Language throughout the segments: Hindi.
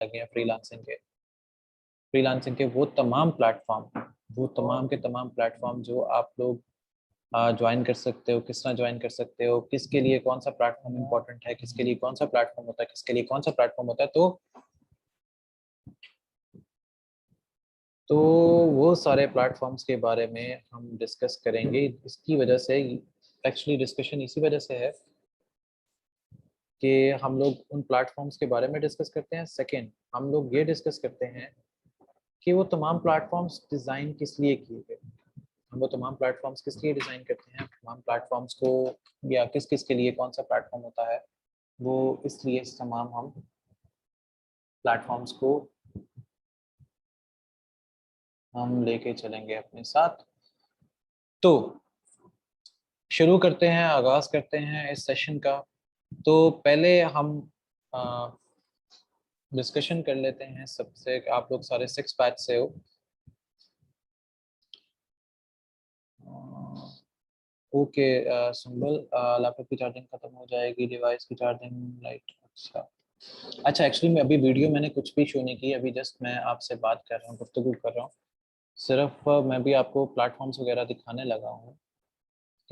लगे हैं फ्रीलांसिंग के वो तमाम प्लेटफॉर्म, वो तमाम के तमाम प्लेटफॉर्म जो आप लोग ज्वाइन कर सकते हो, किस तरह ज्वाइन कर सकते हो, किसके लिए कौन सा प्लेटफॉर्म इंपॉर्टेंट है, किसके लिए कौन सा प्लेटफॉर्म होता है, किसके लिए कौन सा प्लेटफॉर्म होता है। तो वो सारे प्लेटफॉर्म्स के बारे में हम डिस्कस करेंगे। इसकी वजह से एक्चुअली डिस्कशन इसी वजह से है कि हम लोग उन प्लेटफॉर्म्स के बारे में डिस्कस करते हैं। सेकंड, हम लोग ये डिस्कस करते हैं कि वो तमाम प्लेटफॉर्म्स डिज़ाइन किस लिए किए गए, हम वो तमाम प्लेटफॉर्म्स किस लिए डिज़ाइन करते हैं, तमाम प्लेटफॉर्म्स को या किस किस के लिए कौन सा प्लेटफॉर्म होता है, वो इसलिए तमाम हम प्लेटफॉर्म्स को हम लेके चलेंगे अपने साथ। तो शुरू करते हैं, आगाज करते हैं इस सेशन का। तो पहले हम डिस्कशन कर लेते हैं सबसे। आप लोग सारे 6 बैच से हो। ओके सुंबल, लैपटॉप की चार्जिंग खत्म हो जाएगी, डिवाइस की चार्जिंग लाइट। अच्छा एक्चुअली मैं अभी वीडियो मैंने कुछ भी शो नहीं की, अभी जस्ट मैं आपसे बात कर रहा हूँ, गुफ्तगू कर रहा हूँ सिर्फ। मैं भी आपको प्लेटफॉर्म्स वगैरह दिखाने लगा हूँ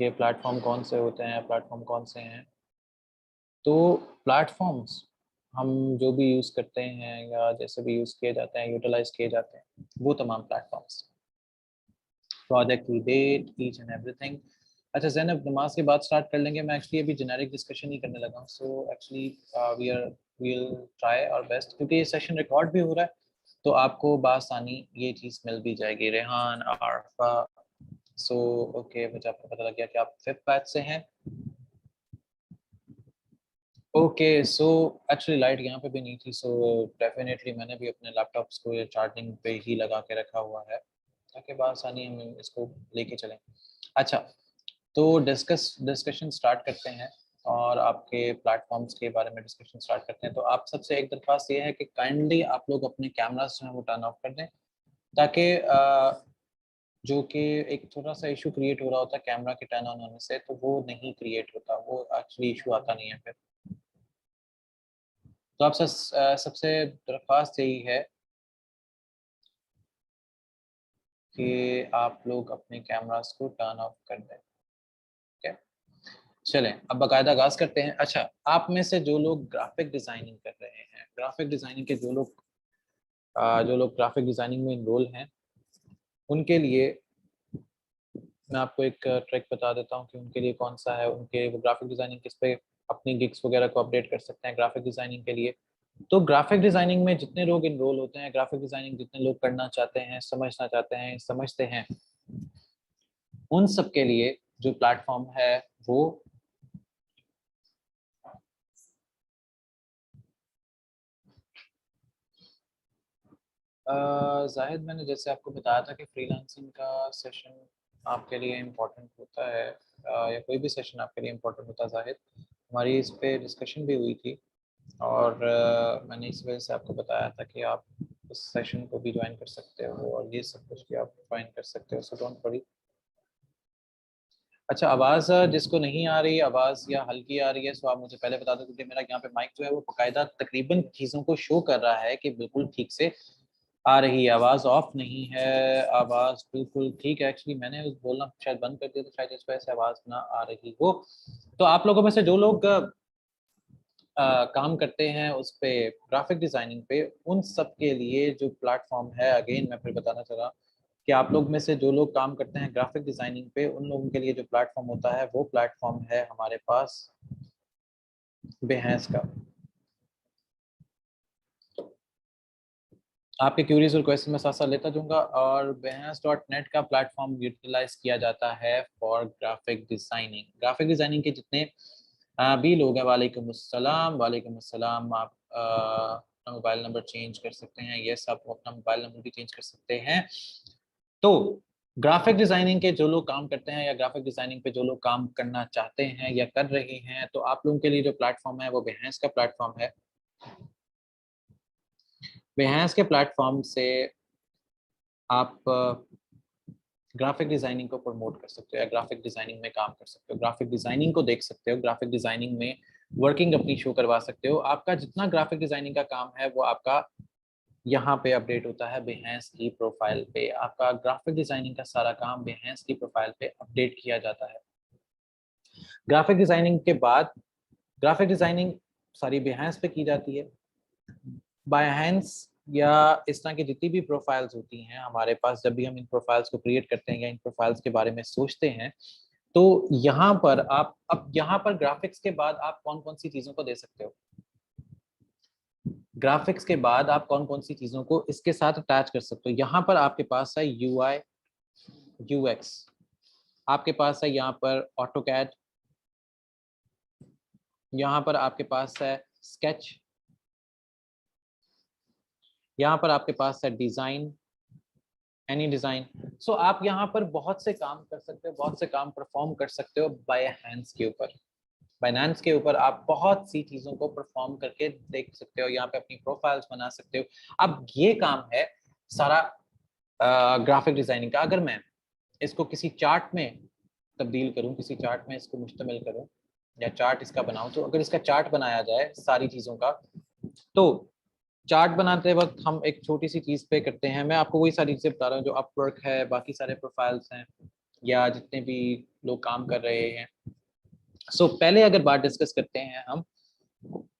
कि प्लेटफॉर्म कौन से होते हैं, प्लेटफॉर्म कौन से हैं। तो प्लेटफॉर्म्स हम जो भी यूज़ करते हैं या जैसे भी यूज़ किए जाते हैं, यूटिलाइज किए जाते हैं, वो तमाम प्लेटफॉर्म्स, प्रोजेक्ट की डेट, ईच एंड एवरीथिंग। अच्छा ज़ैनब, नमाज के बाद स्टार्ट कर लेंगे। मैं एक्चुअली अभी जेनेरिक डिस्कशन ही करने लगा हूँ। So actually we will try our best, क्योंकि ये सेशन रिकॉर्ड भी हो रहा है तो आपको बासानी ये चीज़ मिल भी जाएगी। रेहान, आरफा, सो ओके, मुझे आपको पता लग गया कि आप 5th बैच से हैं। ओके सो एक्चुअली लाइट यहाँ पे भी नहीं थी, सो डेफिनेटली मैंने भी अपने लैपटॉप्स को चार्जिंग पे ही लगा के रखा हुआ है ताकि बासानी हम इसको लेके चलें। अच्छा, तो डिस्कशन स्टार्ट करते हैं और आपके प्लेटफॉर्म्स के बारे में डिस्कशन स्टार्ट करते हैं। तो आप सबसे एक दरख्वास्त ये है कि काइंडली आप लोग अपने कैमरास जो है वो टर्न ऑफ कर दें, ताकि जो कि एक थोड़ा सा इशू क्रिएट हो रहा होता है कैमरा के टर्न ऑन होने से, तो वो नहीं क्रिएट होता, वो एक्चुअली इशू आता नहीं है फिर। तो आप सबसे दरख्वास्त यही है कि आप लोग अपने कैमरास को टर्न ऑफ कर दें। ठीक है, चलें अब बाकायदा आगाज करते हैं। अच्छा, आप में से जो लोग ग्राफिक डिजाइनिंग कर रहे हैं, ग्राफिक डिजाइनिंग के जो लोग ग्राफिक डिजाइनिंग में इनरोल हैं, उनके लिए मैं आपको एक ट्रिक बता देता हूँ कि उनके लिए कौन सा है। उनके वो ग्राफिक डिजाइनिंग किस पे अपनी गिग्स वगैरह को अपडेट कर सकते हैं ग्राफिक डिजाइनिंग के लिए। तो ग्राफिक डिजाइनिंग में जितने लोग इनरोल होते हैं, ग्राफिक डिजाइनिंग जितने लोग करना चाहते हैं, समझना चाहते हैं, समझते हैं, उन सब के लिए जो प्लेटफॉर्म है वो जाहिद, मैंने जैसे आपको बताया था कि फ्रीलांसिंग का सेशन आपके लिए इम्पोर्टेंट होता है, या कोई भी सेशन आपके लिए इम्पोर्टेंट होता है जाहिद। हमारी इस पे डिस्कशन भी हुई थी और मैंने इस वजह से आपको बताया था कि आप उस सेशन को भी ज्वाइन कर सकते हो और ये सब कुछ भी आप ज्वाइन कर सकते हो, सो डोंट वरी। अच्छा, आवाज़ जिसको नहीं आ रही, आवाज़ या हल्की आ रही है, सो आप मुझे पहले बता दो, क्योंकि मेरा यहाँ पे माइक जो है वो बाकायदा तकरीबन चीज़ों को शो कर रहा है कि बिल्कुल ठीक से आ रही है, आवाज़ ऑफ नहीं है, आवाज़ बिल्कुल ठीक है। एक्चुअली मैंने बोलना शायद बंद कर दिया, तो शायद इस वजह से आवाज़ ना आ रही हो। तो आप लोगों में से जो लोग काम करते हैं उस पे, ग्राफिक डिज़ाइनिंग पे, उन सब के लिए जो प्लेटफॉर्म है, अगेन मैं फिर बताना चाह रहा कि आप लोग में से जो लोग काम करते हैं ग्राफिक डिज़ाइनिंग पे, उन लोगों के लिए जो प्लेटफॉर्म होता है वो प्लेटफॉर्म है हमारे पास बेहस का। आपके क्यूरीज और क्वेश्चन में साथ साथ लेता जाऊंगा। और behance.net का प्लेटफॉर्म यूटिलाइज किया जाता है for graphic designing. Graphic designing के जितने भी लोग हैं, वालेकुम अस्सलाम, वालेकुम अस्सलाम। आप अपना मोबाइल नंबर चेंज कर सकते हैं, यस आप अपना मोबाइल नंबर भी चेंज कर सकते हैं। तो ग्राफिक डिजाइनिंग के जो लोग काम करते हैं या ग्राफिक डिजाइनिंग पे जो लोग काम करना चाहते हैं या कर रहे हैं, तो आप लोगों के लिए जो प्लेटफॉर्म है वो behance का प्लेटफॉर्म है। behance के प्लेटफॉर्म से आप ग्राफिक डिजाइनिंग को प्रमोट कर सकते हो या ग्राफिक डिजाइनिंग में काम कर सकते हो, ग्राफिक डिजाइनिंग को देख सकते हो, ग्राफिक डिजाइनिंग में वर्किंग अपनी शो करवा सकते हो। आपका जितना ग्राफिक डिजाइनिंग का काम है वो आपका यहाँ पे अपडेट होता है behance की प्रोफाइल पे। आपका ग्राफिक डिजाइनिंग का सारा काम behance की प्रोफाइल पे अपडेट किया जाता है। ग्राफिक डिजाइनिंग के बाद ग्राफिक डिजाइनिंग सारी behance पे की जाती है। behance या इस तरह की जितनी भी प्रोफाइल्स होती हैं हमारे पास, जब भी हम इन प्रोफाइल्स को क्रिएट करते हैं या इन प्रोफाइल्स के बारे में सोचते हैं, तो यहाँ पर आप अब यहाँ पर ग्राफिक्स के बाद आप कौन कौन सी चीजों को दे सकते हो। ग्राफिक्स के बाद आप कौन कौन सी चीजों को इसके साथ अटैच कर सकते हो। यहाँ पर आपके पास है UI UX, आपके पास है यहाँ पर ऑटोकैड, यहाँ पर आपके पास है स्केच, यहाँ पर आपके पास है डिजाइन, एनी डिजाइन। सो आप यहाँ पर बहुत से काम कर सकते हो, बहुत से काम परफॉर्म कर सकते हो बाय हैंड्स के ऊपर। बाइनेंस के ऊपर आप बहुत सी चीजों को परफॉर्म करके देख सकते हो, यहाँ पे अपनी प्रोफाइल्स बना सकते हो। अब ये काम है सारा ग्राफिक डिजाइनिंग का। अगर मैं इसको किसी चार्ट में तब्दील करूं, किसी चार्ट में इसको मुश्तमिल करूं या चार्ट इसका बनाऊं, तो अगर इसका चार्ट बनाया जाए सारी चीजों का, तो चार्ट बनाते वक्त हम एक छोटी सी चीज पे करते हैं। मैं आपको वही सारी चीजें बता रहा हूँ जो अपवर्क है, बाकी सारे प्रोफाइल्स हैं या जितने भी लोग काम कर रहे हैं। पहले अगर बात डिस्कस करते हैं हम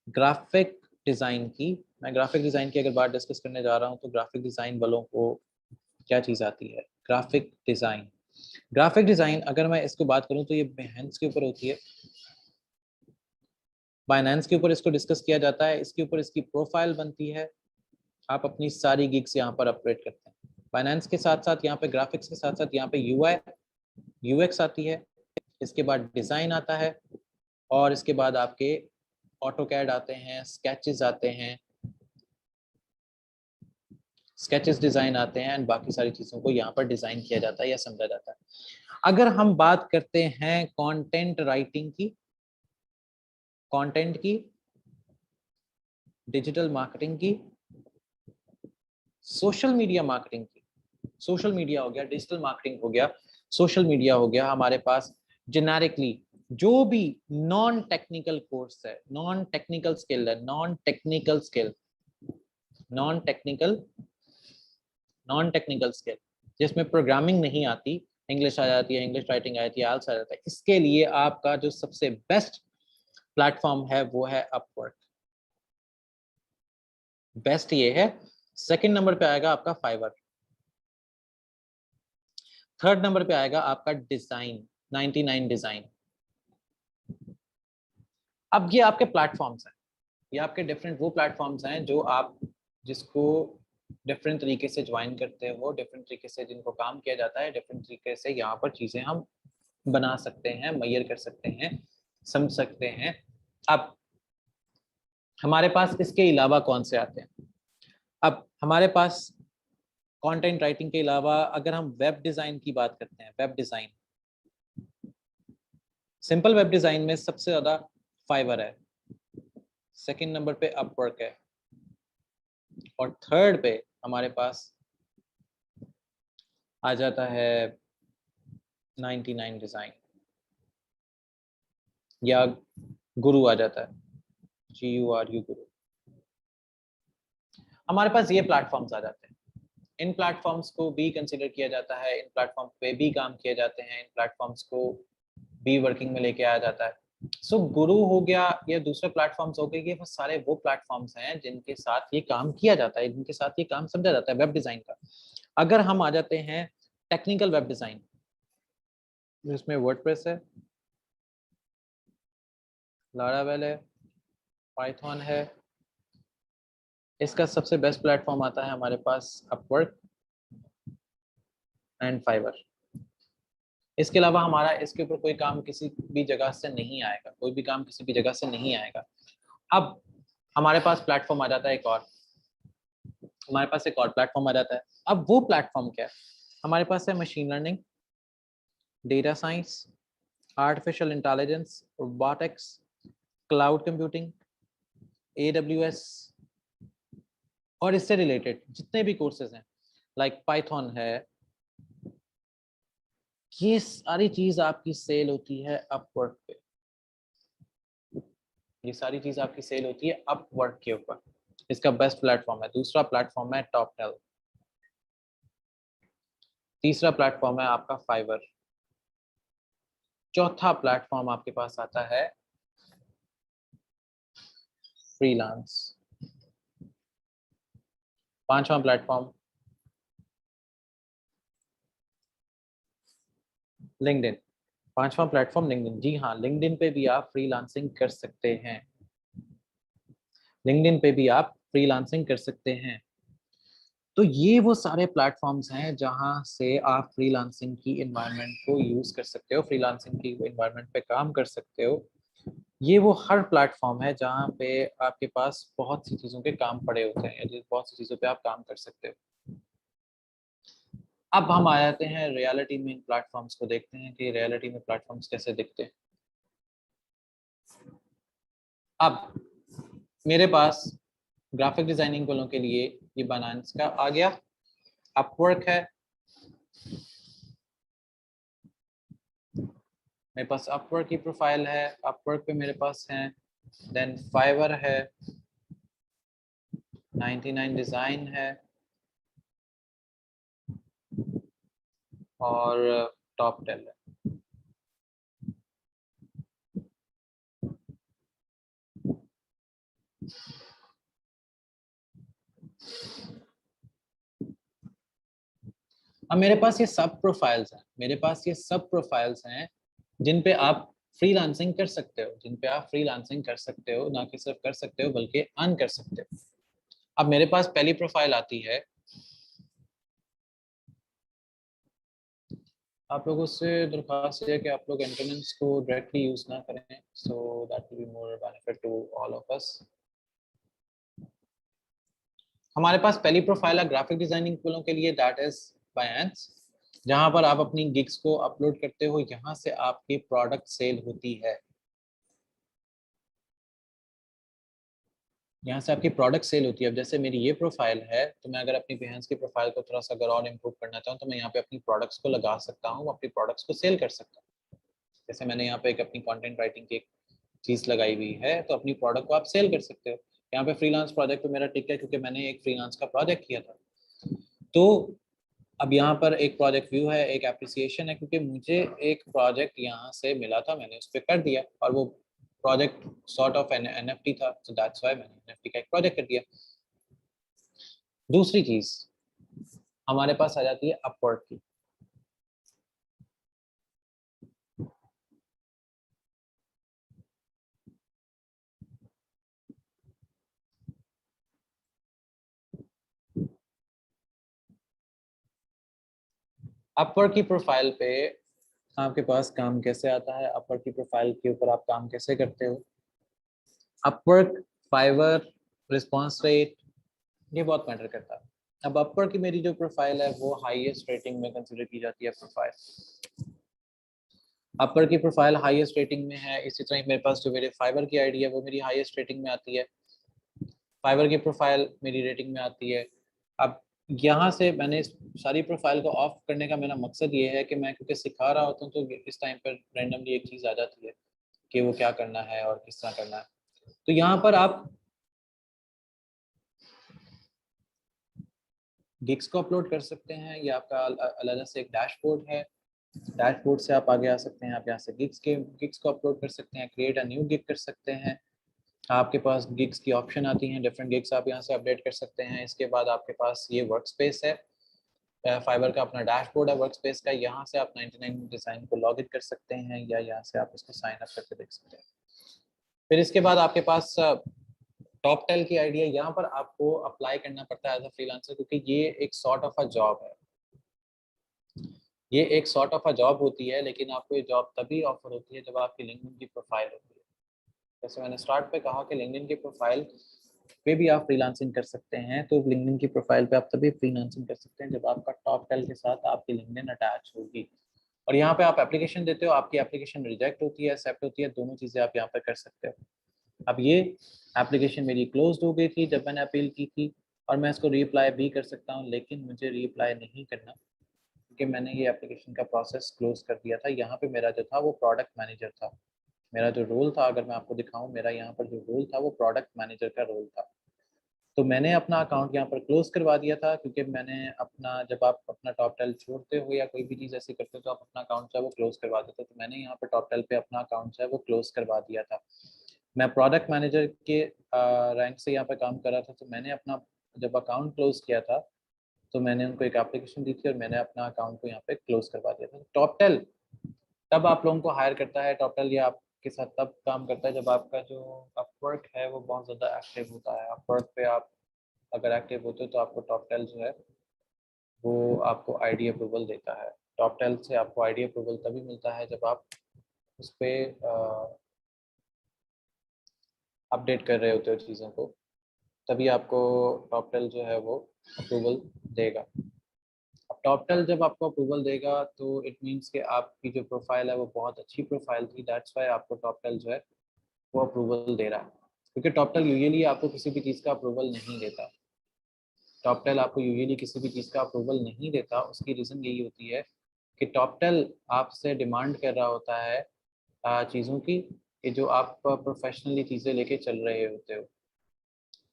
ग्राफिक डिजाइन की, मैं ग्राफिक डिजाइन की अगर बात डिस्कस करने जा रहा हूँ, तो ग्राफिक डिजाइन वालों को क्या चीज आती है। ग्राफिक डिजाइन, ग्राफिक डिजाइन अगर मैं इसको बात करूं तो ये behance के ऊपर होती है, बाइनेंस के ऊपर इसको डिस्कस किया जाता है, इसके ऊपर इसकी प्रोफाइल बनती है, आप अपनी सारी गिग्स यहाँ पर अपडेट करते हैं। बाइनेंस के साथ साथ यहाँ पे ग्राफिक्स के साथ साथ यहाँ पे UI UX आती है, इसके बाद डिजाइन आता है, और इसके बाद आपके ऑटोकैड आते हैं, स्केचेस आते हैं, स्केचेस डिजाइन आते हैं, एंड बाकी सारी चीजों को यहाँ पर डिजाइन किया जाता है या समझा जाता है। अगर हम बात करते हैं कंटेंट राइटिंग की, कंटेंट की, डिजिटल मार्केटिंग की, सोशल मीडिया मार्केटिंग की, सोशल मीडिया हो गया, डिजिटल मार्केटिंग हो गया, सोशल मीडिया हो गया, हमारे पास जेनेरिकली जो भी नॉन टेक्निकल कोर्स है, नॉन टेक्निकल स्किल है, non technical skill, non technical non technical skill जिसमें प्रोग्रामिंग नहीं आती, इंग्लिश आ जाती है, इंग्लिश राइटिंग आ जाती है, आल्स आ जाता है, इसके लिए आपका जो सबसे बेस्ट प्लेटफॉर्म है वो है अपवर्क। बेस्ट ये है। सेकंड नंबर पे आएगा आपका फाइवर, थर्ड नंबर पे आएगा आपका डिजाइन 99 डिजाइन। अब ये आपके प्लेटफॉर्म्स हैं, ये आपके डिफरेंट वो प्लेटफॉर्म्स हैं जो आप जिसको डिफरेंट तरीके से ज्वाइन करते हो, डिफरेंट तरीके से जिनको काम किया जाता है, डिफरेंट तरीके से यहाँ पर चीजें हम बना सकते हैं, मैयर कर सकते हैं, समझ सकते हैं। अब हमारे पास इसके अलावा कौन से आते हैं। अब हमारे पास कंटेंट राइटिंग के अलावा अगर हम वेब डिजाइन की बात करते हैं, web design, simple web design में सबसे ज्यादा फाइवर है, सेकंड नंबर पे अपवर्क है, और थर्ड पे हमारे पास आ जाता है 99 डिजाइन या गुरु आ जाता है, GURU गुरु। हमारे पास ये प्लेटफॉर्म्स आ जाते हैं, इन प्लेटफॉर्म्स को भी कंसिडर किया जाता है, इन प्लेटफॉर्म पे भी काम किए जाते हैं, इन प्लेटफॉर्म्स को भी वर्किंग में लेके आया जाता है। गुरु हो गया या दूसरे प्लेटफॉर्म्स हो गए, ये सारे वो प्लेटफॉर्म्स हैं जिनके साथ ये काम किया जाता है, जिनके साथ ये काम समझा जाता है वेब डिजाइन का। अगर हम आ जाते हैं टेक्निकल वेब डिजाइन, जिसमें वर्डप्रेस है, लारावेल है, पाइथन है, इसका सबसे बेस्ट प्लेटफॉर्म आता है हमारे पास अपवर्क एंड फाइवर। इसके अलावा हमारा इसके ऊपर कोई काम किसी भी जगह से नहीं आएगा, कोई भी काम किसी भी जगह से नहीं आएगा। अब हमारे पास प्लेटफॉर्म आ जाता है एक और, हमारे पास एक और प्लेटफॉर्म आ जाता है। अब वो प्लेटफॉर्म क्या है, हमारे पास है machine learning, data science, artificial intelligence, robotics, cloud computing, AWS, और इससे रिलेटेड जितने भी कोर्सेज हैं लाइक पाइथन है, ये सारी चीज आपकी सेल होती है अपवर्क पे। ये सारी चीज आपकी सेल होती है अपवर्क के ऊपर। इसका बेस्ट प्लेटफॉर्म है। दूसरा प्लेटफॉर्म है टॉपटेल। तीसरा प्लेटफॉर्म है आपका फाइवर। चौथा प्लेटफॉर्म आपके पास आता है फ्रीलांस। पांचवा प्लेटफॉर्म लिंक्डइन। पांचवा प्लेटफॉर्म लिंक्डइन। जी हाँ, लिंक्डइन पे भी आप फ्रीलांसिंग कर सकते हैं। लिंक्डइन पे भी आप फ्रीलांसिंग कर सकते हैं। तो ये वो सारे प्लेटफॉर्म्स हैं जहां से आप फ्रीलांसिंग की एनवायरनमेंट को यूज कर सकते हो, फ्रीलांसिंग की एनवायरनमेंट पे काम कर सकते हो। ये वो हर प्लेटफॉर्म है जहां पे आपके पास बहुत सी चीजों के काम पड़े होते हैं, या बहुत सी चीजों पे आप काम कर सकते हो। अब हम आ जाते हैं रियलिटी में, इन प्लेटफॉर्म्स को देखते हैं कि रियलिटी में प्लेटफॉर्म्स कैसे दिखते हैं। अब मेरे पास ग्राफिक डिजाइनिंग वालों के लिए ये बायनांस का आ गया, अपवर्क है, मेरे पास अपवर्क की प्रोफाइल है, अपवर्क पे मेरे पास है, देन फाइवर है, 99 डिजाइन है, और टॉप टेल है। अब मेरे पास ये सब प्रोफाइल्स हैं, मेरे पास ये सब प्रोफाइल्स हैं जिन पे आप फ्रीलांसिंग कर सकते हो, जिन पे आप फ्रीलांसिंग कर सकते हो, ना कि सिर्फ कर सकते हो बल्कि अर्न कर सकते हो। अब मेरे पास पहली प्रोफाइल आती है, आप लोगों से दरख्वास्त है कि आप लोग एंटोनिम्स को डायरेक्टली यूज ना करें, so that will be more benefit to all of us. हमारे पास पहली प्रोफाइल है ग्राफिक डिजाइनिंग वालों के लिए, दैट इज बायंस, जहां पर आप अपनी गिग्स को अपलोड करते हो, यहाँ से आपकी प्रोडक्ट सेल होती है, यहाँ से आपकी प्रोडक्ट सेल होती है। अब जैसे मेरी ये प्रोफाइल है, तो मैं अगर अपनी बिहेंस की प्रोफाइल को थोड़ा सा अगर और इम्प्रूव करना चाहूँ तो मैं यहाँ पे अपनी प्रोडक्ट्स को लगा सकता हूँ, अपनी प्रोडक्ट्स को सेल कर सकता हूँ। जैसे मैंने यहाँ पे एक अपनी कंटेंट राइटिंग की एक चीज लगाई हुई है, तो अपनी प्रोडक्ट को आप सेल कर सकते हो। यहाँ पे फ्रीलांस प्रोजेक्ट तो मेरा टिक है क्योंकि मैंने एक फ्रीलांस का प्रोजेक्ट किया था। तो अब यहाँ पर एक प्रोजेक्ट व्यू है, एक एप्रिसिएशन है, क्योंकि मुझे एक प्रोजेक्ट यहाँ से मिला था, मैंने उस पर कर दिया, और वो प्रोजेक्ट सॉर्ट ऑफ एनएफटी था, तो दैट्स व्हाई मैंने एनएफटी का एक प्रोजेक्ट कर दिया। दूसरी चीज हमारे पास आ जाती है अपवर्क की। अपवर्क की प्रोफाइल पे आपके पास काम कैसे आता है, अपवर्क की प्रोफाइल के ऊपर आप काम कैसे करते हो। अपवर्क, फाइवर, रिस्पॉन्स रेट, ये बहुत मैटर करता है। अब अपवर्क की मेरी जो प्रोफाइल है वो हाईएस्ट रेटिंग में कंसिडर की जाती है प्रोफाइल। अपवर्क की प्रोफाइल हाईएस्ट रेटिंग में है, इसी तरह मेरे पास जो मेरे फाइवर की आईडी है वो मेरी हाईएस्ट रेटिंग में आती है, फाइवर की प्रोफाइल मेरी रेटिंग में आती है। अब यहाँ से मैंने इस सारी प्रोफाइल को ऑफ करने का मेरा मकसद ये है कि मैं क्योंकि सिखा रहा होता हूँ तो इस टाइम पर रैंडमली एक चीज़ आ जाती है कि वो क्या करना है और किस तरह करना है। तो यहाँ पर आप गिग्स को अपलोड कर सकते हैं, ये आपका अलग से एक डैशबोर्ड है, डैशबोर्ड से आप आगे आ सकते हैं, आप यहाँ से गिग्स को अपलोड कर सकते हैं, क्रिएट अ न्यू गिग कर सकते हैं। आपके पास गिग्स की ऑप्शन आती हैं, डिफरेंट गिग्स आप यहाँ से अपडेट कर सकते हैं। इसके बाद आपके पास ये वर्क स्पेस है, फाइबर का अपना डैशबोर्ड है वर्क स्पेस का, यहाँ से आप 99 डिज़ाइन को लॉग इन कर सकते हैं, या यहाँ से आप उसको साइन अप करके देख सकते हैं। फिर इसके बाद आपके पास टॉप टेल की आइडिया, यहाँ पर आपको अप्लाई करना पड़ता है एज अ फ्रीलांसर, क्योंकि ये एक सॉर्ट ऑफ अ जॉब है, ये एक सॉर्ट ऑफ अ जॉब होती है, लेकिन आपको ये जॉब तभी ऑफर होती है जब आपकी लिंक्डइन की प्रोफाइल होती है। जैसे मैंने स्टार्ट पे कहा कि लिंक्डइन की प्रोफाइल पे भी आप फ्रीलांसिंग कर सकते हैं, तो लिंक्डइन की प्रोफाइल पे आप तभी फ्रीलांसिंग कर सकते हैं जब आपका टॉप टेल के साथ आपकी लिंक्डइन अटैच होगी, और यहाँ पे आप एप्लीकेशन देते हो, आपकी एप्लीकेशन रिजेक्ट होती है, एक्सेप्ट होती है, दोनों चीज़ें आप यहाँ पे कर सकते हो। अब ये एप्लीकेशन मेरी क्लोज हो गई थी जब मैंने अपील की थी, और मैं इसको रीअप्लाई भी कर सकता हूँ, लेकिन मुझे रीअप्लाई नहीं करना क्योंकि मैंने ये एप्लीकेशन का प्रोसेस क्लोज कर दिया था। यहाँ पे मेरा जो था वो प्रोडक्ट मैनेजर था, मेरा जो रोल था, अगर मैं आपको दिखाऊं, मेरा यहाँ पर जो रोल था वो प्रोडक्ट मैनेजर का रोल था। तो मैंने अपना अकाउंट यहाँ पर क्लोज करवा दिया था, क्योंकि मैंने अपना, जब आप अपना टॉप टेल छोड़ते हो या कोई भी चीज़ ऐसी करते हो तो आप अपना अकाउंट जो है वो क्लोज करवा देते हो। तो मैंने यहाँ पर टॉप टेल पे अपना अकाउंट जो है वो क्लोज करवा दिया था। मैं प्रोडक्ट मैनेजर के रैंक से यहाँ पे काम कर रहा था। तो मैंने अपना जब अकाउंट क्लोज किया था तो मैंने उनको एक एप्लीकेशन दी थी और मैंने अपना अकाउंट को यहाँ पे क्लोज करवा दिया था। टॉप टेल तब आप लोगों को हायर करता है, टॉप टेल, या आपके साथ तब काम करता है जब आपका जो अपवर्क है वो बहुत ज़्यादा एक्टिव होता है। अपवर्क पे आप अगर एक्टिव होते हो तो आपको टॉप टेल जो है वो आपको आईडी अप्रूवल देता है। टॉप टेल से आपको आईडी अप्रूवल तभी मिलता है जब आप उस पर अपडेट कर रहे होते हो चीज़ों को, तभी आपको टॉप टेल जो है वो अप्रूवल देगा। अब टॉप टेल जब आपको अप्रूवल देगा तो इट मीन्स कि आपकी जो प्रोफाइल है वो बहुत अच्छी प्रोफाइल थी, दैट्स वाई आपको टॉप टेल जो है वो अप्रूवल दे रहा है। क्योंकि टॉप टेल यूजुअली आपको किसी भी चीज़ का अप्रूवल नहीं देता। टॉप टेल आपको यूजुअली किसी भी चीज़ का अप्रूवल नहीं देता। उसकी रीज़न यही होती है कि टॉप टेल आपसे डिमांड कर रहा होता है चीज़ों की, कि जो आप प्रोफेशनली चीज़ें लेके चल रहे होते हो।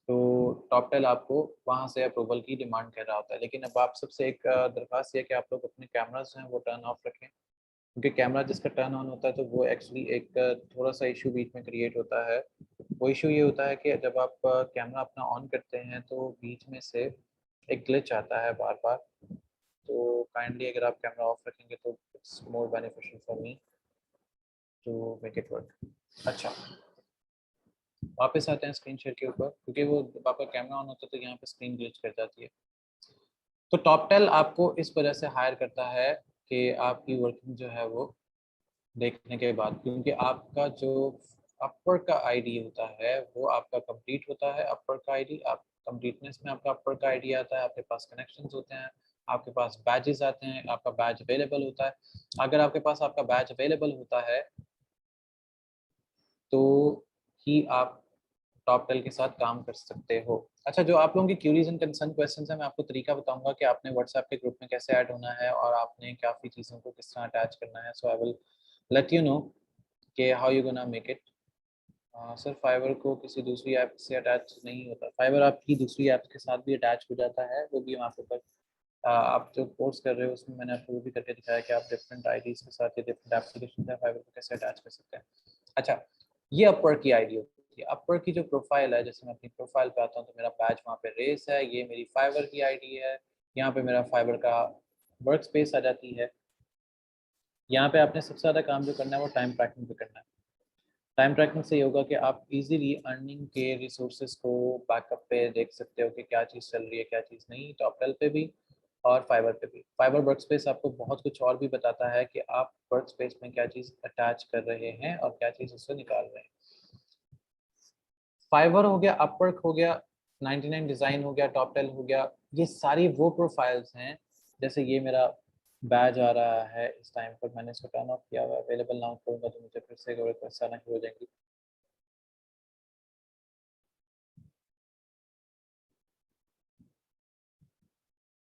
तो टॉप टेल आपको वहाँ से अप्रूवल की डिमांड कर रहा होता है। लेकिन अब आप सबसे एक दरख्वास्त है कि आप लोग अपने कैमराज जो हैं वो टर्न ऑफ रखें, क्योंकि कैमरा जिसका टर्न ऑन होता है तो वो एक्चुअली एक थोड़ा सा इशू बीच में क्रिएट होता है। वो इशू ये होता है कि जब आप कैमरा अपना ऑन करते हैं तो बीच में से एक ग्लिच आता है बार बार। तो काइंडली अगर आप कैमरा ऑफ रखेंगे तो it's more beneficial for me to make it work. अच्छा, वापस आते हैं स्क्रीन शेयर के ऊपर, क्योंकि वो जब आपका कैमरा ऑन होता है तो यहाँ पे स्क्रीन ग्लिच कर जाती है। तो टॉप टेल आपको इस वजह से हायर करता है कि आपकी वर्किंग जो है वो देखने के बाद, क्योंकि आपका जो अपर का आईडी होता है वो आपका कंप्लीट होता है। अपर का आईडी, आप कंप्लीटनेस में आपका अपर का आईडी आता है, आपके पास कनेक्शंस होते हैं, आपके पास बैजेस आते हैं, आपका बैज अवेलेबल होता है। अगर आपके पास आपका बैज अवेलेबल होता है तो ही आप टॉप टेल के साथ काम कर सकते हो। अच्छा, जो आप लोगों की क्यूरीज एंड कंसर्न क्वेश्चंस है, मैं आपको तरीका बताऊंगा कि आपने व्हाट्सएप के ग्रुप में कैसे ऐड होना है और आपने काफ़ी चीज़ों को किस तरह अटैच करना है। So I will let you know कि how you gonna make it. Sir Fiverr को किसी दूसरी ऐप से अटैच नहीं होता, फाइवर आपकी दूसरी ऐप के साथ भी अटैच हो जाता है। वो भी हम आपको पर आप जो कोर्स कर रहे हो उसमें मैंने आपको वो भी करके दिखाया कि आप डिफरेंट आईडीज के साथ या डिफरेंट एप्लीकेशन है फाइवर को कैसे अटैच कर सकते हैं। अच्छा, ये अपवर्क की आईडी होती है। अपवर्क की जो प्रोफाइल है, जैसे मैं अपनी प्रोफाइल पे आता हूँ तो मेरा बैच वहाँ पे रेस है, ये मेरी फाइवर की आईडी है। यहाँ पे मेरा फाइवर का वर्क स्पेस आ जाती है। यहाँ पे आपने सबसे ज़्यादा काम जो करना है वो टाइम ट्रैकिंग पे करना है। टाइम ट्रैकिंग से ये होगा कि आप इजीली अर्निंग के रिसोर्सेज को बैकअप पे देख सकते हो कि क्या चीज़ चल रही है क्या चीज़ नहीं, टॉपटेल पे भी और फाइवर पे भी। फाइवर वर्क स्पेस आपको बहुत कुछ और भी बताता है कि आप वर्क स्पेस में क्या चीज़ अटैच कर रहे हैं और क्या चीज़ उससे निकाल रहे हैं। फाइवर हो गया, अपवर्क हो गया, 99 डिज़ाइन हो गया, टॉपटेल हो गया, ये सारी वो प्रोफाइल्स हैं। जैसे ये मेरा बैज आ रहा है इस टाइम पर, मैंने इसको टर्न ऑफ किया हुआ है, अवेलेबल ना करूँगा तो मुझे फिर से रिक्वेस्ट आना शुरू हो जाएंगी।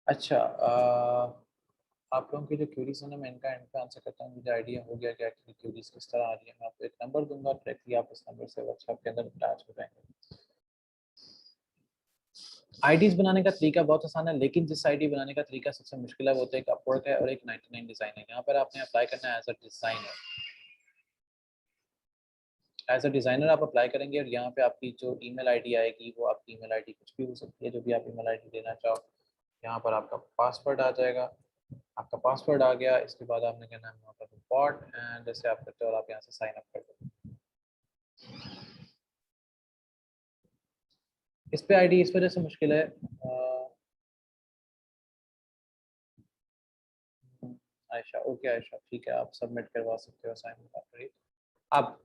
अच्छा, आप लोगों की जो क्यूरीज है ना, मैं इनका एंड पे आंसर करता हूँ। मुझे आइडिया हो गया कि एक्चुअली क्यूरीज किस तरह आ रही है। मैं आपको एक नंबर दूंगा, डायरेक्टली आप इस नंबर से व्हाट्सएप के अंदर अटैच हो जाएंगे। आईडीज बनाने का तरीका बहुत आसान है, लेकिन जिस आईडी बनाने का तरीका सबसे मुश्किल है वो तो एक अपवर्क है और एक 99 डिज़ाइन है। यहाँ पर आपने अप्लाई करना है as a designer. As a designer आप अप्लाई करेंगे और यहाँ पे आपकी जो ईमेल आईडी आएगी वो आपकी ईमेल आईडी कुछ भी हो सकती है, जो भी आप ईमेल आईडी देना चाहो। यहाँ पर आपका पासवर्ड आ जाएगा। आपका पासवर्ड आ गया, इसके बाद आपने कहना है वहाँ पर रिपोर्ट एंड जैसे आप करते हो और आप यहाँ से साइन अप कर दो। इस पे आईडी इस वजह से मुश्किल है, आयशा, ओके आयशा, ठीक है, आप सबमिट करवा सकते हो असाइनमेंट आफ्टर। अब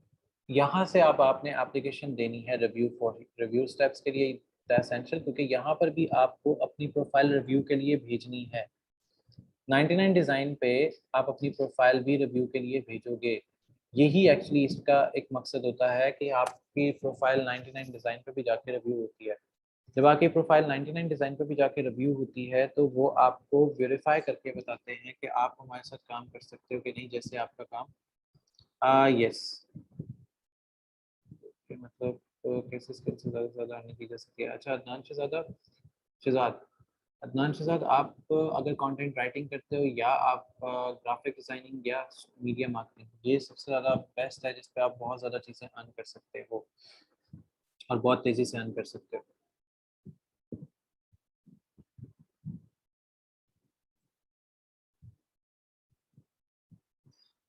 यहाँ से आप आपने एप्लीकेशन देनी है रिव्यू फॉर रिव्यू स्टेप्स के लिए, एसेंशियल, क्योंकि यहाँ पर भी आपको अपनी प्रोफाइल रिव्यू के लिए भेजनी है। 99 डिज़ाइन पे आप अपनी प्रोफाइल भी रिव्यू के लिए भेजोगे। यही एक्चुअली इसका एक मकसद होता है कि आपकी प्रोफाइल 99 डिज़ाइन पे भी जाके रिव्यू होती है। जब आपकी प्रोफाइल 99 डिज़ाइन पे भी जाके रिव्यू होती है तो वो आपको वेरीफाई करके बताते हैं कि आप हमारे साथ काम कर सकते हो कि नहीं, जैसे आपका काम यस। के मतलब कैसे स्किल से ज़्यादा से ज़्यादा अर्निंग की जा सकती है। अच्छा, शहजाद अदनान शहजाद, आप अगर कंटेंट राइटिंग करते हो या आप ग्राफिक डिज़ाइनिंग या मीडिया मार्केटिंग, ये सबसे ज़्यादा बेस्ट है जिस पे आप बहुत ज़्यादा चीज़ें अर्न कर सकते हो और बहुत तेज़ी से अर्न कर सकते हो।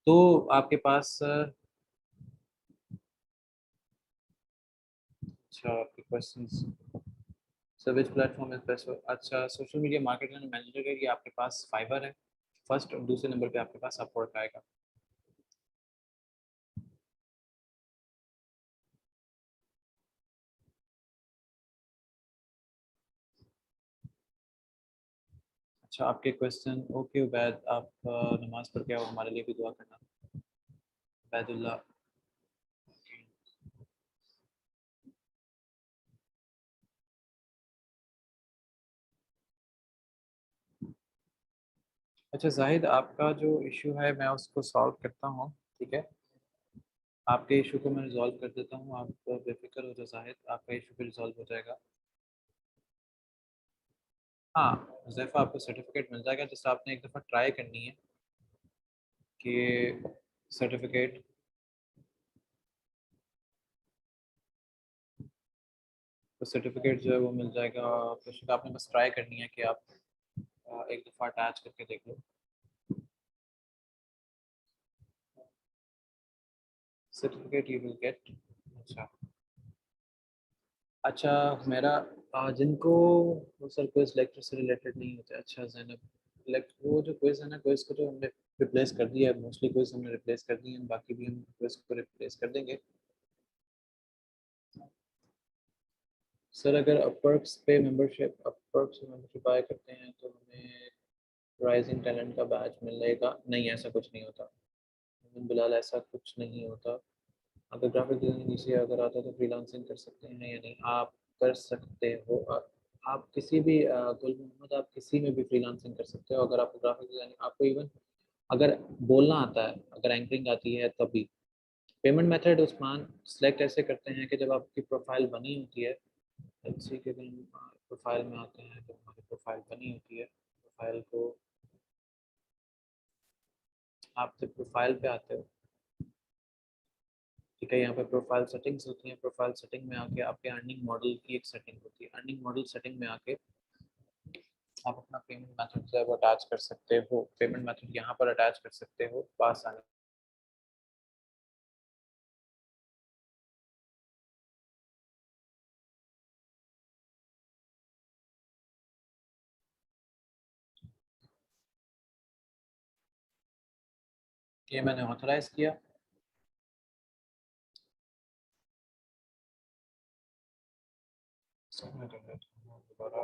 तो आपके पास अच्छा, आपके questions sir which platform is best. अच्छा, सोशल मीडिया मार्केटिंग मैनेजर के लिए आपके पास फाइवर है फर्स्ट, और दूसरे नंबर पे आपके पास अपवर्क आएगा। अच्छा, आपके क्वेश्चन ओके उबैद, आप नमाज पढ़ के आओ, हमारे लिए भी दुआ करना। उबैदुल्लाह। अच्छा जाहिद, आपका जो इशू है मैं उसको सॉल्व करता हूँ, ठीक है। आपके इशू को मैं रिजॉल्व कर देता हूँ, आप बेफिक्र हो जाओ जाहिद, आपका इशू भी रिजॉल्व हो जाएगा। हाँ, हुज़ैफ़ा, आपको सर्टिफिकेट मिल जाएगा, जैसे आपने एक दफ़ा ट्राई करनी है कि सर्टिफिकेट तो सर्टिफिकेट जो है वो मिल जाएगा। बेशक आपने बस ट्राई करनी है कि आप एक दफ़ा अटैच करके देख लो सर्टिफिकेट यू विल गेट। अच्छा। अच्छा, मेरा जिनको वो सर क्विज लेक्चर से रिलेटेड नहीं होते। अच्छा ज़ैनब, वो जो क्विज है ना, क्विज को तो हमने रिप्लेस कर दिया है, मोस्टली क्विज हमने रिप्लेस कर दिए हैं, बाकी भी हम क्विज को रिप्लेस कर देंगे। सर अगर अपवर्क्स पे मेंबरशिप आया करते हैं तो हमें राइजिंग टैलेंट का बैच मिलेगा। नहीं, ऐसा कुछ नहीं होता बिलाल, ऐसा कुछ नहीं होता। अगर ग्राफिक डिजाइनिंग इसे अगर आता है तो फ्रीलांसिंग कर सकते हैं या नहीं। आप कर सकते हो। आप किसी भी गुल मोहम्मद, आप किसी में भी फ्रीलांसिंग कर सकते हो अगर आपको ग्राफिक डिजाइनिंग, आपको इवन अगर बोलना आता है, अगर एंकरिंग आती है तभी। पेमेंट मेथड उस्मान सेलेक्ट ऐसे करते हैं कि जब आपकी प्रोफाइल बनी होती है, अच्छी के दिन प्रोफाइल में आते हैं, जब हमारी प्रोफाइल बनी होती है, प्रोफाइल को आप जब प्रोफाइल पे आते हो, ठीक है, यहाँ पे प्रोफाइल सेटिंग्स होती हैं। प्रोफाइल सेटिंग में आके आपके अर्निंग मॉडल की एक सेटिंग होती है। अर्निंग मॉडल सेटिंग में आके आप अपना पेमेंट मेथड जो है वो अटैच कर सकते हो। पेमेंट मेथड यहाँ पर अटैच कर सकते हो पास आने। ये मैंने ऑथराइज किया। दोबारा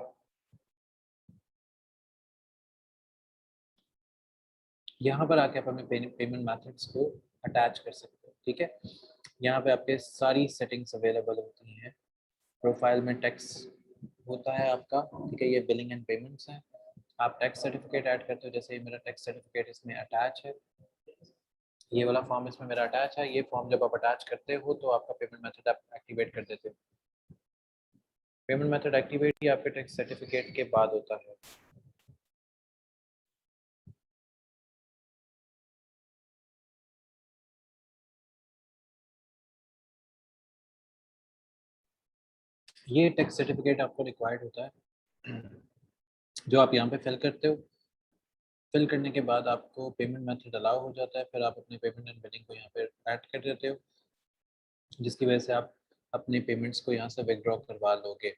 यहाँ पर आके आप अपने पेमेंट मेथड्स को अटैच कर सकते हो, ठीक है। यहाँ पे आपके सारी सेटिंग्स अवेलेबल होती हैं। प्रोफाइल में टैक्स होता है आपका, ठीक है, ये बिलिंग एंड पेमेंट्स हैं। आप टैक्स सर्टिफिकेट ऐड करते हो, जैसे मेरा टैक्स सर्टिफिकेट इसमें अटैच है, ये वाला फॉर्म इसमें मेरा अटैच है। ये फॉर्म जब आप अटैच करते हो तो आपका पेमेंट मेथड आप एक्टिवेट कर देते हो। पेमेंट मेथड एक्टिवेट ही आपके टैक्स सर्टिफिकेट के बाद होता है। ये टैक्स सर्टिफिकेट आपको रिक्वायर्ड होता है, जो आप यहाँ पे फिल करते हो। फिल करने के बाद आपको पेमेंट मेथड अलाउ हो जाता है, फिर आप अपने पेमेंट एंड बिलिंग को यहाँ पे ऐड कर देते हो, जिसकी वजह से आप अपने पेमेंट्स को यहाँ से विड्रॉ करवा लोगे।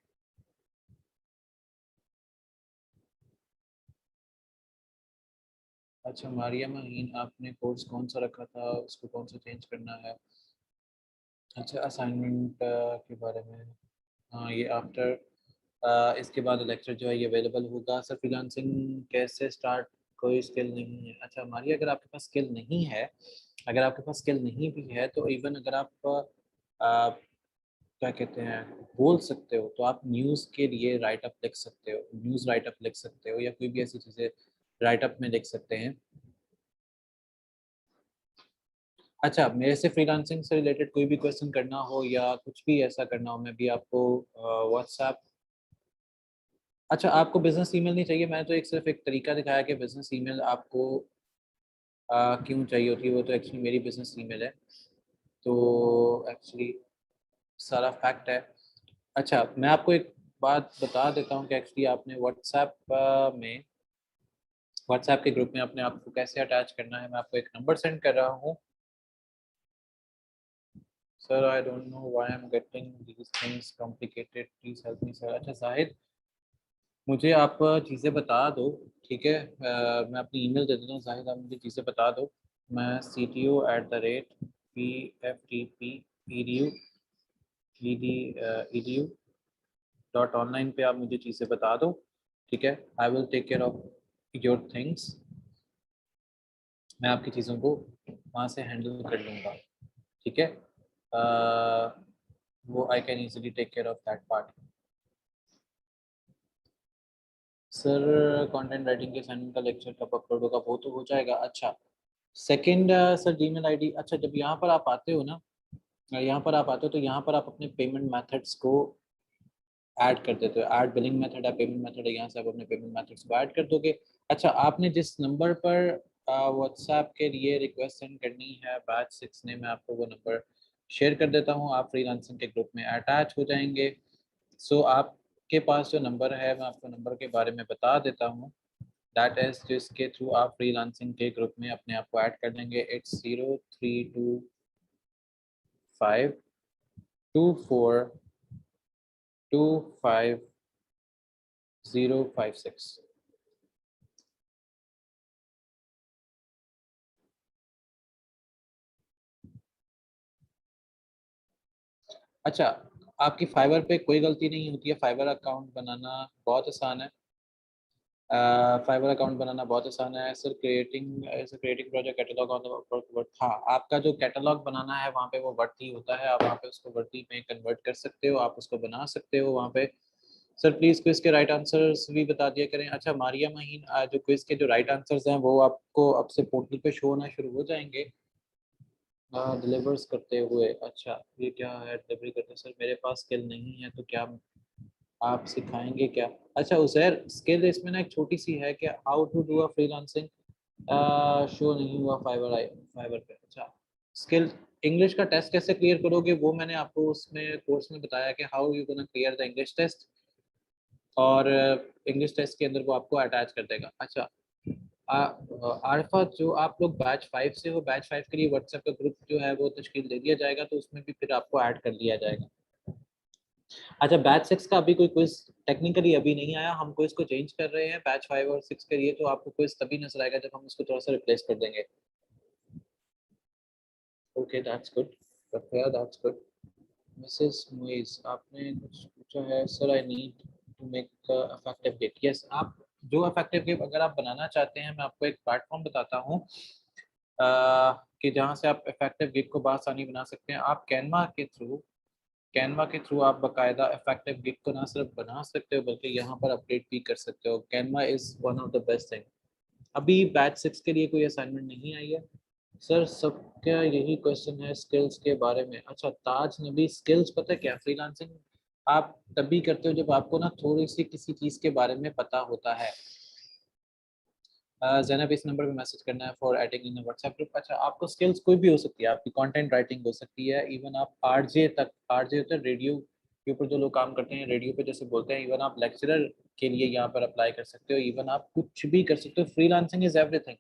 अच्छा मारिया महीन, आपने कोर्स कौन सा रखा था, उसको कौन सा चेंज करना है। अच्छा, असाइनमेंट के बारे में, हाँ ये आफ्टर इसके बाद लेक्चर जो है ये अवेलेबल होगा। सर फ्रीलांसिंग कैसे स्टार्ट, कोई स्किल नहीं है। अच्छा मारिया, अगर आपके पास स्किल नहीं है, अगर आपके पास स्किल नहीं भी है तो इवन अगर आप क्या कहते हैं बोल सकते हो, तो आप न्यूज़ के लिए राइट अप लिख सकते हो, न्यूज़ राइट अप लिख सकते हो, या कोई भी ऐसी चीज़ें राइट अप में लिख सकते हैं। अच्छा, मेरे से फ्रीलांसिंग से रिलेटेड कोई भी क्वेश्चन करना हो या कुछ भी ऐसा करना हो, मैं भी आपको व्हाट्सएप। अच्छा, आपको बिजनेस ईमेल नहीं चाहिए? मैं तो एक सिर्फ एक तरीका दिखाया कि बिजनेस ईमेल आपको क्यों चाहिए होती है, वो तो एक्चुअली मेरी बिजनेस ईमेल है, तो एक्चुअली सारा फैक्ट है। अच्छा, मैं आपको एक बात बता देता हूँ कि एक्चुअली आपने व्हाट्सएप के ग्रुप में अपने आप को कैसे अटैच करना है। मैं आपको एक नंबर सेंड कर रहा हूँ। Sir I don't know why I am getting these things complicated, please help me sir. अच्छा जाहिद, मुझे आप चीज़ें बता दो, ठीक है? मैं अपनी ईमेल दे देता हूँ, जाहिद आप मुझे चीज़ें बता दो। मैं cto@pftp edu .online पे आप मुझे चीज़ें बता दो, ठीक है? I will take care of your things. मैं आपकी चीज़ों को वहाँ से हैंडल कर लूँगा, ठीक है? वो I can easily take care of that part. Sir content writing के असाइनमेंट का लेक्चर कब अपलोड होगा? वो तो हो जाएगा। अच्छा, सेकंड सर जीमेल आईडी। अच्छा, जब यहाँ पर आप आते हो ना, यहाँ पर आप आते हो तो यहाँ पर आप अपने पेमेंट मेथड्स को ऐड कर देते हो। ऐड बिलिंग मेथड है, पेमेंट मेथड है, यहाँ से आप अपने पेमेंट मेथड्स को ऐड कर दोगे। अच्छा, आपने जिस नंबर पर व्हाट्सएप के लिए रिक्वेस्ट सेंड करनी है बैच 6 ने, मैं आपको वो नंबर शेयर कर देता हूँ, आप फ्रीलांसिंग के ग्रुप में अटैच हो जाएंगे। सो आपके पास जो नंबर है, मैं आपको नंबर के बारे में बता देता हूँ। दैट इज जिसके थ्रू आप फ्रीलांसिंग के ग्रुप में अपने आप को ऐड कर लेंगे। इट्स 032524255056। अच्छा, आपकी फाइवर पे कोई गलती नहीं होती है। फाइवर अकाउंट बनाना बहुत आसान है। फाइवर अकाउंट बनाना बहुत आसान है sir. Creating project catalogue on the word. हाँ, आपका जो कैटलॉग बनाना है वहाँ पे वो वर्ड ही होता है, आप वहाँ पे उसको वर्ड में कन्वर्ट कर सकते हो, आप उसको बना सकते हो वहाँ पे। सर प्लीज क्विज के राइट आंसर्स भी बता दिया करें। अच्छा मारिया महीन, जो क्विज के जो राइट आंसर्स हैं वो आपको अब से पोर्टल पे शो होना शुरू हो जाएंगे डिलीवर्स करते हुए। अच्छा, ये क्या है डिलीवरी करते? सर मेरे पास स्किल नहीं है, तो क्या आप सिखाएंगे क्या? अच्छा उजैर, स्किल इसमें ना एक छोटी सी है कि how to do a freelancing show नहीं हुआ फाइवर पे। अच्छा, स्किल इंग्लिश का टेस्ट कैसे क्लियर करोगे, वो मैंने आपको उसमें कोर्स में बताया कि how you gonna clear the English test, और इंग्लिश टेस्ट के अंदर वो आपको अटैच कर देगा। अच्छा, आरफा, जो आप लोग बैच 5 से हो, बैच 5 के लिए व्हाट्सएप का ग्रुप जो है वो तश्कील दे दिया जाएगा, तो उसमें भी फिर आपको ऐड कर लिया जाएगा। अच्छा, बैच 6 का अभी कोई क्विज टेक्निकली अभी नहीं आया, हम क्विज को चेंज कर रहे हैं बैच 5 और 6 के लिए, तो आपको क्विज तभी नजर आएगा जब हम उसको थोड़ा सा रिप्लेस कर देंगे। Okay that's good, that's good. Mrs Muiz, आपने कुछ पूछा है। Sir I need to make effective gig. Yes, आप जो इफेक्टिव गिग अगर आप बनाना चाहते हैं, मैं आपको एक प्लेटफॉर्म बताता हूँ कि जहाँ से आप इफेक्टिव गिग को बासानी बना सकते हैं। आप कैनवा के थ्रू आप बाकायदा इफेक्टिव गिग को ना सिर्फ बना सकते हो बल्कि यहाँ पर अपडेट भी कर सकते हो। Canva is one of the best thing. अभी बैच 6 के लिए कोई असाइनमेंट नहीं आई है सर, सबका यही क्वेश्चन है स्किल्स के बारे में। अच्छा ताज नबी, स्किल्स पता है क्या? फ्रीलांसिंग आप तभी करते हो जब आपको ना थोड़ी सी किसी चीज़ के बारे में पता होता है। जैनब, इस नंबर पे मैसेज करना है for adding in WhatsApp group. अच्छा, आपको स्किल्स कोई भी हो सकती है, आपकी कंटेंट राइटिंग हो सकती है, इवन आप आरजे तक, आरजे होता है रेडियो के ऊपर जो लोग काम करते हैं, रेडियो पे जैसे बोलते हैं, इवन आप लेक्चरर के लिए यहाँ पर अप्लाई कर सकते हो, इवन आप कुछ भी कर सकते हो। Freelancing is everything.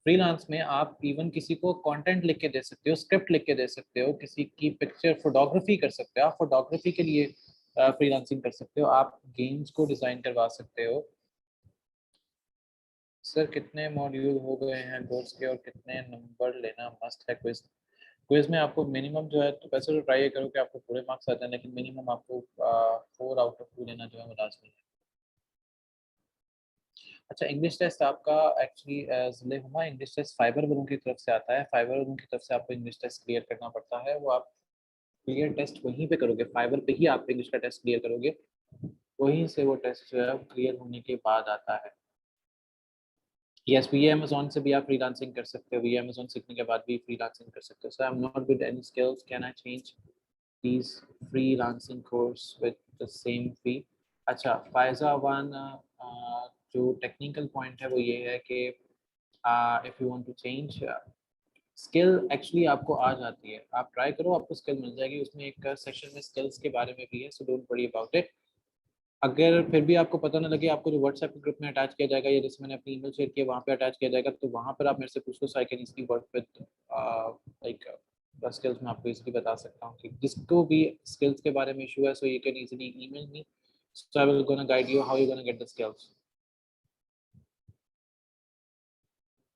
फ्रीलांस में आप इवन किसी को कंटेंट लिख के दे सकते हो, स्क्रिप्ट लिख के दे सकते हो, किसी की पिक्चर फोटोग्राफी कर सकते हो, आप फोटोग्राफी के लिए फ्रीलांसिंग कर सकते हो, आप गेम्स को डिजाइन करवा सकते हो। सर कितने मॉड्यूल हो गए हैं कोर्स के और कितने नंबर लेना मस्ट है क्विज? क्विज में आपको मिनिमम जो है, तो वैसे तो ट्राई करो कि आपको पूरे मार्क्स आते हैं, लेकिन मिनिमम आपको 4 आउट ऑफ 2 लेना जो है वो लाजमी है। अच्छा, इंग्लिश टेस्ट आपका एक्चुअली जुलेहुमा, इंग्लिश टेस्ट फाइबर वालों की तरफ से आता है। फाइबर वालों की तरफ से आपको इंग्लिश टेस्ट क्लियर करना पड़ता है, वो आप क्लियर टेस्ट वहीं पे करोगे, फाइबर पे ही आप इंग्लिश का टेस्ट क्लियर करोगे, वहीं से वो टेस्ट जो है क्लियर होने के बाद आता है। यस, वी अमेज़न से भी आप फ्रीलांसिंग कर सकते हो, वी अमेज़न सीखने के बाद भी फ्रीलांसिंग कर सकते हो। So I am not with any skills, can I change these freelancing course with the same fee? अच्छा, फायजा वन, जो टेक्निकल पॉइंट है वो ये है कि if you want to change skill, actually आपको आ जाती है, आप ट्राई करो, आपको स्किल मिल जाएगी। उसमें एक सेक्शन में स्किल्स के बारे में भी है, so don't worry about it. अगर फिर भी आपको पता ना लगे, आपको जो व्हाट्सएप ग्रुप में अटैच किया जाएगा या जिसमें मैंने अपनी ईमेल शेयर की है वहाँ पे अटैच किया जाएगा, तो वहाँ पर आप मेरे से पूछ लो, so I can easily work with like skills. मैं आपको इजीली बता सकता हूँ कि जिसको भी स्किल्स के बारे में इशू है, so you can easily email me, so I will gonna guide you how you gonna get the skills.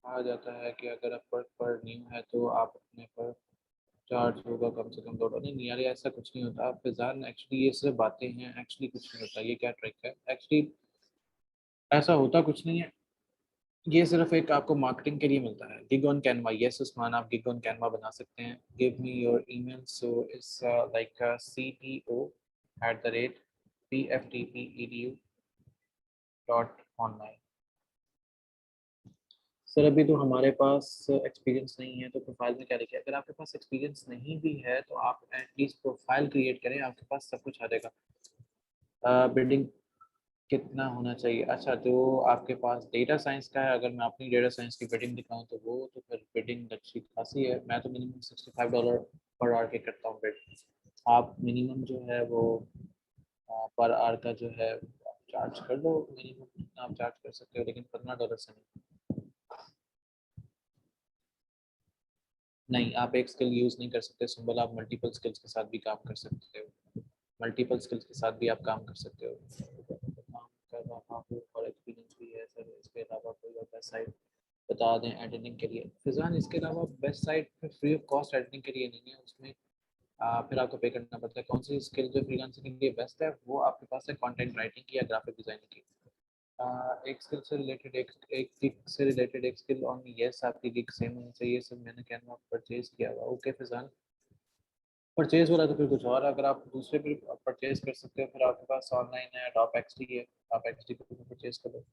कहा जाता है कि अगर आप वर्क पर न्यू है तो आप अपने पर चार्ज होगा कम से कम $2। नहीं यार, ये ऐसा कुछ नहीं होता फिजान, एक्चुअली ये सिर्फ बातें हैं, एक्चुअली कुछ नहीं होता। ये क्या ट्रिक है, एक्चुअली ऐसा होता कुछ नहीं है। ये सिर्फ एक आपको मार्केटिंग के लिए मिलता है। Gig on Canva, yes Usman, आप गिग ऑन कैनवा बना सकते हैं। Give me your email, so it's like cto@pftpedu.online। Sir अभी तो हमारे पास एक्सपीरियंस नहीं है, तो प्रोफाइल में क्या लिखा है? अगर आपके पास एक्सपीरियंस नहीं भी है तो आप एटलीस्ट प्रोफाइल क्रिएट करें, आपके पास सब कुछ आ जाएगा। बिल्डिंग कितना होना चाहिए? अच्छा, जो आपके पास डेटा साइंस का है, अगर मैं अपनी डेटा साइंस की बिडिंग दिखाऊं तो वो तो फिर बिडिंग अच्छी खासी है। मैं तो मिनिमम $65 पर आवर के करता हूँ बिड। आप मिनिमम जो है वो पर आवर का जो है चार्ज कर लो, मिनिमम जितना आप चार्ज कर सकते हो, लेकिन $15 से नहीं। नहीं, आप एक स्किल यूज़ नहीं कर सकते सिंबल, आप मल्टीपल स्किल्स के साथ भी काम कर सकते हो। मल्टीपल स्किल्स के साथ भी आप काम कर सकते हो। काम कर रहा हूँ और एक्सपीरियंस भी है सर। इसके अलावा कोई और बेस्ट साइट बता दें एडिटिंग के लिए? फिजान, इसके अलावा best site free of cost editing के लिए नहीं है, उसमें फिर आपको पे करना पड़ता है। कौन सी स्किल जो फ्रीलांसिंग के लिए बेस्ट है, वो आपके पास है कंटेंट राइटिंग की या ग्राफिक डिजाइनिंग की। एक स्किल से रिलेटेड एक गिग से रिलेटेड एक स्किल ऑन, यस आपकी गिग सेम होनी चाहिए सर। मैंने कैनवा परचेज किया हुआ, ओके फिजान। परचेज हो रहा है तो फिर कुछ और, अगर आप दूसरे भी परचेज कर सकते हो, फिर आपके पास ऑनलाइन है, टॉप एक्सटी है, आप एक्सटी को परचेज कर लो।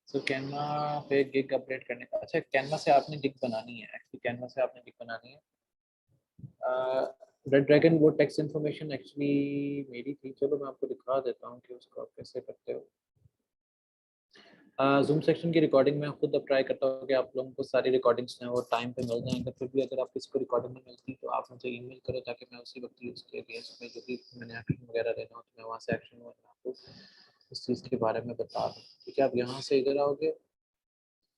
सो कैनवा पे गिग अपडेट करने का, अच्छा कैनवा से आपने गिग बनानी है, एक्चुअली कैनवा से आपने गिग बनानी है। रेड ड्रैगन वो टेक्स्ट इन्फॉर्मेशन एक्चुअली मेरी थी, चलो मैं आपको दिखा देता हूँ कि उसको आप कैसे करते हो। जूम सेक्शन की रिकॉर्डिंग मैं खुद अब ट्राई करता हूँ कि आप लोगों को सारी रिकॉर्डिंग्स हैं वो टाइम पे मिल जाएंगे। फिर भी अगर आप किसी को रिकॉर्डिंग नहीं मिलती तो आप मुझे ईमेल करो, ताकि मैं उसी वक्त ही उसके अगेंस्ट में जो भी मैंने एक्शन वगैरह लेना हो तो मैं वहाँ से एक्शन मैं आपको इस चीज़ के बारे में बता दूँ। ठीक है, आप यहाँ से इधर आओगे,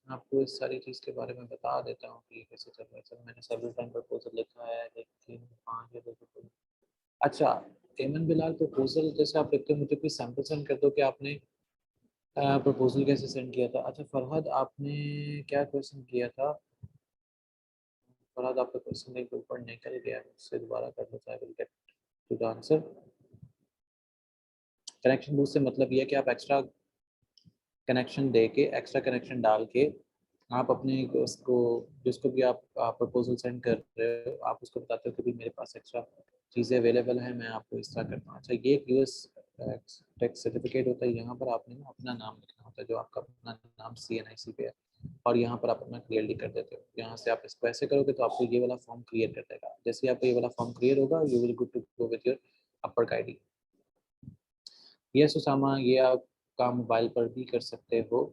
मैं आपको इस सारी चीज़ के बारे में बता देता हूँ कि ये कैसे चल रहा है। सर मैंने सर्विस टाइम प्रपोजल लिखा है, लेकिन हाँ ये देखो। अच्छा, एमन बिलाल प्रपोजल जैसे आप लिखते हो, मुझे कोई सैम्पल सेंड कर दो कि आपने प्रपोजल कैसे सेंड किया था। अच्छा फरहद, आपने क्या क्वेश्चन किया था? फरहद, आपका क्वेश्चन एक ऊपर निकल गया, मुझसे दोबारा कर लो, I will get to the answer. Connection boost से मतलब ये है कि आप एक्स्ट्रा कनेक्शन दे के, एक्स्ट्रा कनेक्शन डाल के, आप अपने उसको, जिसको भी आप प्रपोजल सेंड कर रहे हो, आप उसको बताते हो कि भी मेरे पास एक्स्ट्रा चीज़ें अवेलेबल हैं, मैं आपको इस तरह करता हूँ। अच्छा, ये एक यूएस टैक्स सर्टिफिकेट होता है, यहाँ पर आपने ना अपना नाम लिखना होता है, जो आपका अपना नाम CNIC पे है, और यहाँ पर आप अपना क्लियरली कर देते हो। यहाँ से आप इसको ऐसे करोगे तो आपको ये वाला फॉर्म क्लियर कर देगा। जैसे ही आपको ये वाला फॉर्म क्लियर होगा, you will good to go with your upper ID. Yes Usama, ये आप काम मोबाइल पर भी कर सकते हो।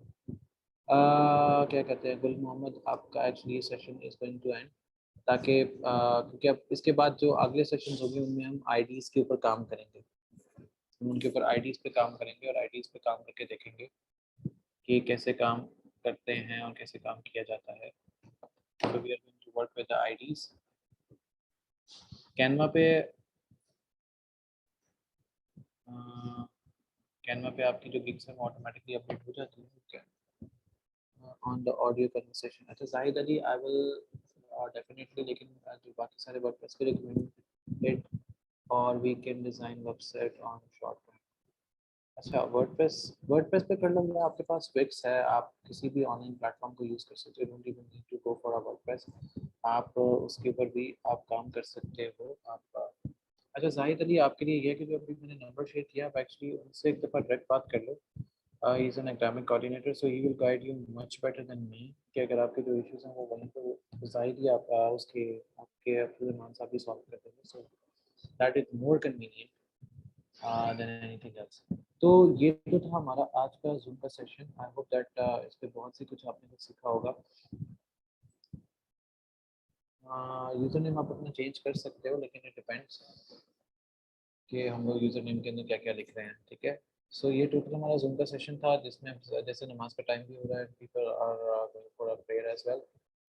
क्या कहते हैं गुल मोहम्मद, आपका actually session is going to end, ताकि क्योंकि अब इसके बाद जो अगले सेशंस होंगे उनमें हम आईडीज़ के ऊपर काम करेंगे। हम उनके ऊपर आईडीज़ पे काम करेंगे और आईडीज़ पे काम करके देखेंगे कि कैसे काम करते हैं और कैसे काम किया जाता है। So we are going to work with the IDs। Canva पे कैनवा पे आपकी जो गिग्स है वो ऑटोमेटिकली अपडेट हो जाती है क्या ऑन द ऑडियो कन्वर्सेशन? अच्छा Zahid Ali, I will definitely, लेकिन जो बाकी सारे वर्कर्स के रिकमेंडेड और we can design website on short. अच्छा, वर्डप्रेस, वर्डप्रेस पे कर लूँगा, आपके पास विक्स है, आप किसी भी ऑनलाइन प्लेटफॉर्म को यूज़ कर सकते हो, don't even need to go for a WordPress. आप उसके ऊपर भी आप काम कर सकते हो। आप अच्छा जाहिद अली, आपके लिए ये है कि जो अभी मैंने नंबर शेयर किया, आप एक्चुअली उनसे एक दफ़ा डायरेक्ट बात कर लो, he is an academic coordinator, so he will guide you much better than me कि अगर आपके जो issues हैं वो वहीं पे reside ही आप उसके आपके अब्दुलरहमान साहब भी solve कर देंगे, so that is more convenient than anything else. तो ये तो था हमारा आज का Zoom का सेशन. I hope that इस पे बहुत सी कुछ आपने कुछ सीखा होगा. यूजर नेम आप अपना चेंज कर सकते हो, लेकिन इट डिपेंड्स कि हम लोग यूजर नेम के अंदर क्या क्या लिख रहे हैं. ठीक है, सो ये टोटल हमारा जूम का सेशन था, जिसमें जैसे नमाज का टाइम भी हो रहा है, people are going for a prayer as well.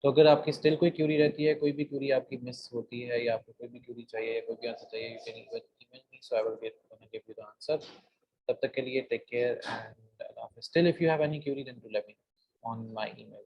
तो अगर आपकी स्टिल कोई क्यूरी रहती है, कोई भी क्यूरी आपकी मिस होती है, या आपको कोई भी क्यूरी चाहिए या कोई भी आंसर चाहिए, you can even email me, so I will give you the answer. तब तक के लिए take care and still if you have any query then do let me on my email.